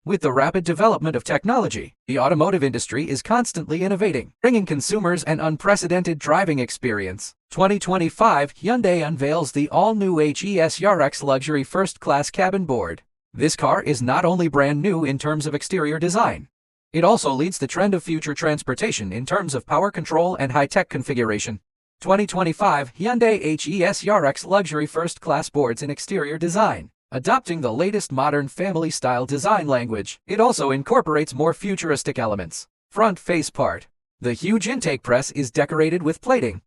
With the rapid development of technology, the automotive industry is constantly innovating, bringing consumers an unprecedented driving experience. 2025 Hyundai unveils the all-new HES STAREX luxury first-class cabin board. This car is not only brand new in terms of exterior design, it also leads the trend of future transportation in terms of power control and high-tech configuration. 2025 Hyundai HES STAREX luxury first-class boards in exterior design. Adopting the latest modern family-style design language, it also incorporates more futuristic elements. Front face part. The huge intake press is decorated with plating,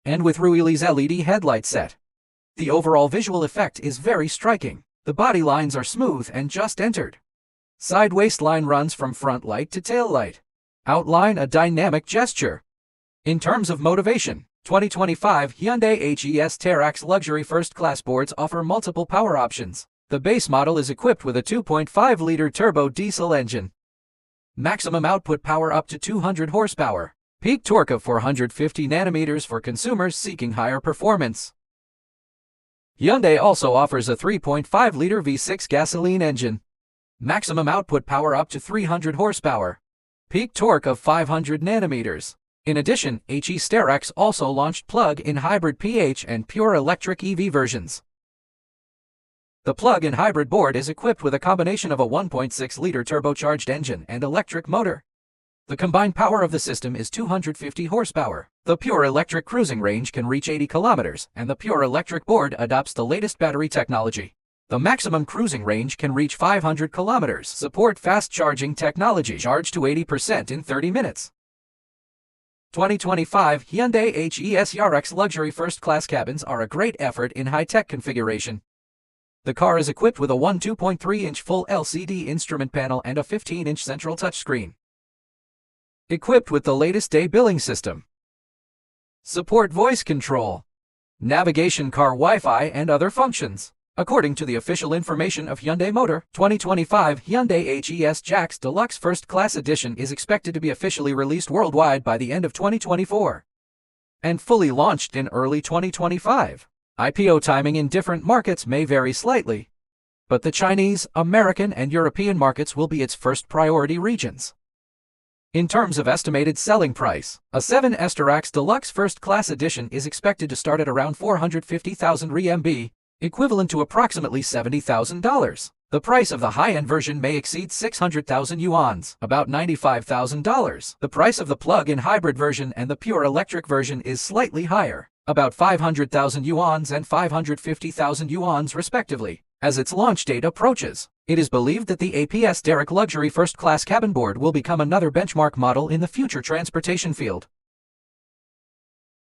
and with Ruili's LED headlight set. The overall visual effect is very striking. The body lines are smooth and just entered. Side waistline runs from front light to tail light. Outline a dynamic gesture. In terms of motivation, 2025 Hyundai HES STAREX luxury first-class boards offer multiple power options. The base model is equipped with a 2.5-liter turbo diesel engine. Maximum output power up to 200 horsepower. Peak torque of 450 Nm for consumers seeking higher performance. Hyundai also offers a 3.5-liter V6 gasoline engine. Maximum output power up to 300 horsepower. Peak torque of 500 Nm. In addition, HES STAREX also launched plug-in hybrid PH and pure electric EV versions. The plug-in hybrid board is equipped with a combination of a 1.6-liter turbocharged engine and electric motor. The combined power of the system is 250 horsepower. The pure electric cruising range can reach 80 kilometers, and the pure electric board adopts the latest battery technology. The maximum cruising range can reach 500 kilometers. Support fast charging technology. Charge to 80% in 30 minutes. 2025 Hyundai HES STAREX luxury first-class cabins are a great effort in high-tech configuration. The car is equipped with a 2.3-inch full LCD instrument panel and a 15-inch central touchscreen. Equipped with the latest day billing system. Support voice control, navigation, car Wi-Fi, and other functions. According to the official information of Hyundai Motor, 2025 Hyundai HES Jax Deluxe First Class Edition is expected to be officially released worldwide by the end of 2024 and fully launched in early 2025. IPO timing in different markets may vary slightly, but the Chinese, American, and European markets will be its first priority regions. In terms of estimated selling price, a 7 STAREX Deluxe First Class Edition is expected to start at around 450,000 RMB, equivalent to approximately $70,000. The price of the high-end version may exceed 600,000 yuan, about $95,000. The price of the plug-in hybrid version and the pure electric version is slightly higher, about 500,000 yuan and 550,000 yuan respectively. As its launch date approaches, it is believed that the HES STAREX luxury first-class cabin board will become another benchmark model in the future transportation field.